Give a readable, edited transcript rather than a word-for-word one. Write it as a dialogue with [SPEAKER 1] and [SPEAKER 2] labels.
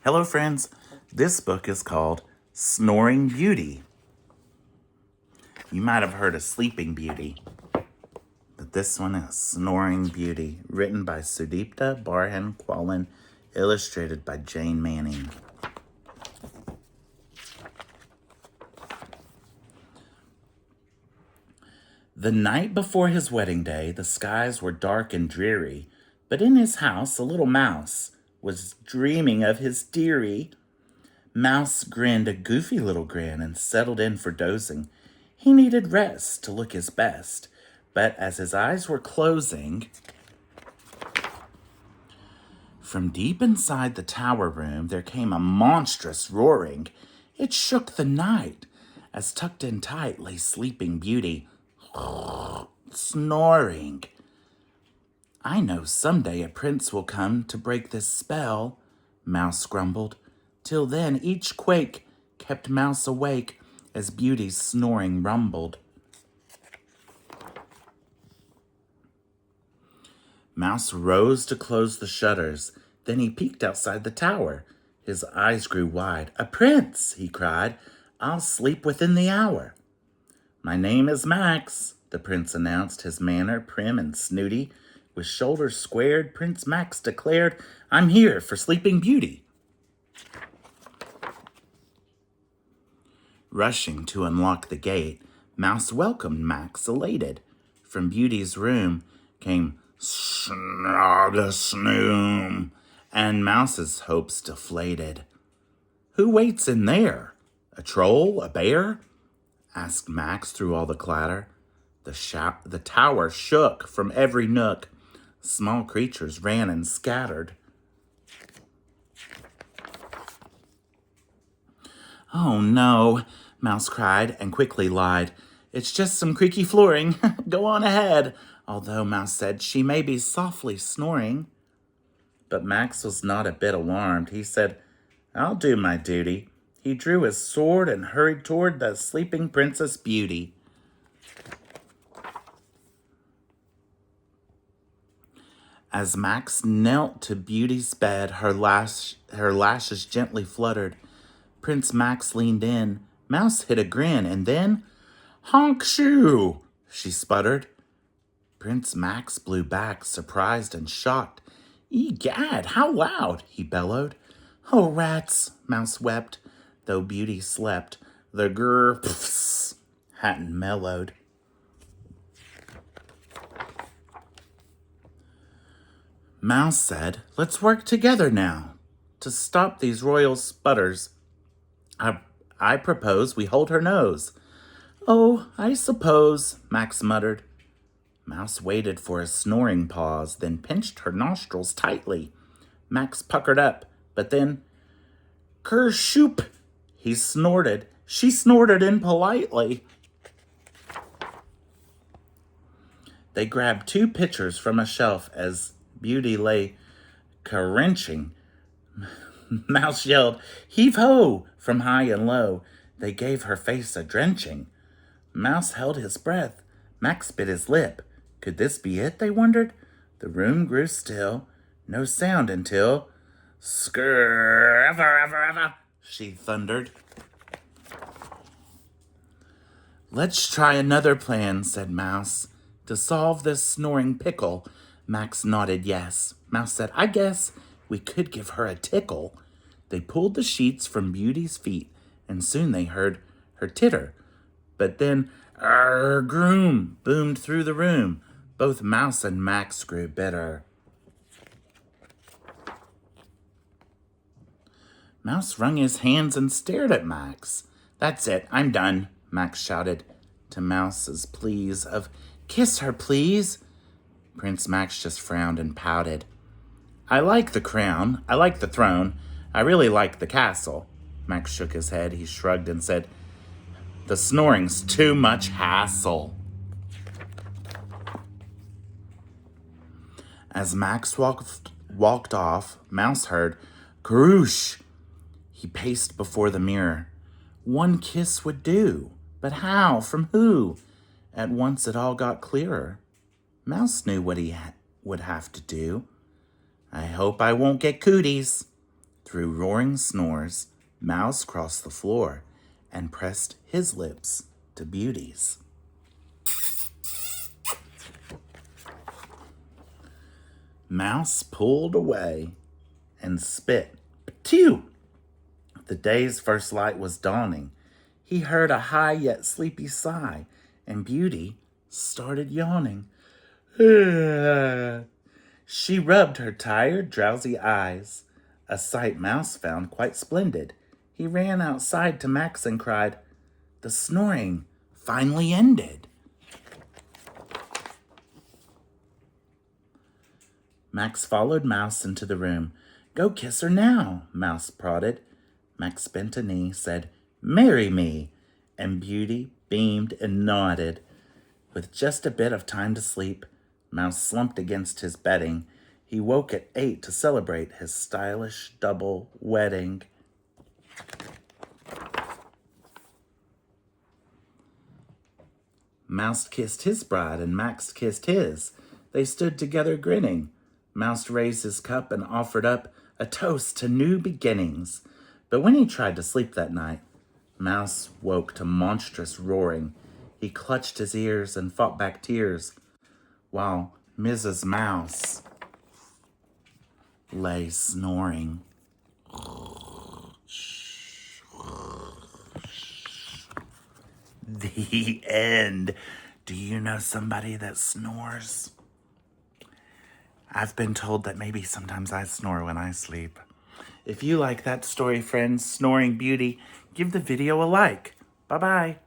[SPEAKER 1] Hello, friends. This book is called Snoring Beauty. You might have heard of Sleeping Beauty, but this one is Snoring Beauty, written by Sudipta Bardhan-Quallen, illustrated by Jane Manning. The night before his wedding day, the skies were dark and dreary, but in his house a little mouse was dreaming of his dearie. Mouse grinned a goofy little grin and settled in for dozing. He needed rest to look his best, but as his eyes were closing, from deep inside the tower room there came a monstrous roaring. It shook the night, as tucked in tight lay Sleeping Beauty, snoring. I know someday a prince will come to break this spell, Mouse grumbled. Till then, each quake kept Mouse awake as Beauty's snoring rumbled. Mouse rose to close the shutters. Then he peeked outside the tower. His eyes grew wide. "A prince!" he cried. "I'll sleep within the hour." "My name is Max," the prince announced, his manner prim and snooty. With shoulders squared, Prince Max declared, "I'm here for Sleeping Beauty." Rushing to unlock the gate, Mouse welcomed Max elated. From Beauty's room came "Snog-a-snoom," and Mouse's hopes deflated. "Who waits in there? A troll? A bear?" asked Max through all the clatter. The tower shook from every nook. Small creatures ran and scattered. "Oh no," Mouse cried and quickly lied. "It's just some creaky flooring. Go on ahead." Although Mouse said she may be softly snoring. But Max was not a bit alarmed. He said, "I'll do my duty." He drew his sword and hurried toward the sleeping Princess Beauty. As Max knelt to Beauty's bed, her lashes gently fluttered. Prince Max leaned in. Mouse hid a grin, and then, "Honk shoo!" she sputtered. Prince Max blew back, surprised and shocked. "Egad, how loud!" he bellowed. "Oh, rats!" Mouse wept. Though Beauty slept, the grrr-pfs hadn't mellowed. Mouse said, "Let's work together now to stop these royal sputters. I propose we hold her nose." "Oh, I suppose," Max muttered. Mouse waited for a snoring pause, then pinched her nostrils tightly. Max puckered up, but then, "Kershoop!" he snorted. She snorted impolitely. They grabbed 2 pitchers from a shelf as Beauty lay crenching. Mouse yelled, "Heave-ho!" from high and low. They gave her face a drenching. Mouse held his breath. Max bit his lip. Could this be it, they wondered? The room grew still. No sound until, "Skrrr, ever," she thundered. "Let's try another plan," said Mouse. "To solve this snoring pickle." Max nodded yes. Mouse said, "I guess we could give her a tickle." They pulled the sheets from Beauty's feet, and soon they heard her titter. But then, "Groom" boomed through the room. Both Mouse and Max grew bitter. Mouse wrung his hands and stared at Max. "That's it, I'm done," Max shouted to Mouse's pleas of, "Kiss her, please." Prince Max just frowned and pouted. "I like the crown, I like the throne, I really like the castle." Max shook his head. He shrugged and said, "The snoring's too much hassle." As Max walked off, Mouse heard, "Karoosh!" He paced before the mirror. One kiss would do. But how? From who? At once it all got clearer. Mouse knew what he would have to do. "I hope I won't get cooties." Through roaring snores, Mouse crossed the floor and pressed his lips to Beauty's. Mouse pulled away and spit. Phew! The day's first light was dawning. He heard a high yet sleepy sigh, and Beauty started yawning. She rubbed her tired, drowsy eyes, a sight Mouse found quite splendid. He ran outside to Max and cried, "The snoring finally ended." Max followed Mouse into the room. "Go kiss her now," Mouse prodded. Max bent a knee, said, "Marry me," and Beauty beamed and nodded. With just a bit of time to sleep, Mouse slumped against his bedding. He woke at 8 to celebrate his stylish double wedding. Mouse kissed his bride and Max kissed his. They stood together grinning. Mouse raised his cup and offered up a toast to new beginnings. But when he tried to sleep that night, Mouse woke to monstrous roaring. He clutched his ears and fought back tears, while Mrs. Mouse lay snoring. The end. Do you know somebody that snores? I've been told that maybe sometimes I snore when I sleep. If you like that story, friends, Snoring Beauty, give the video a like. Bye-bye.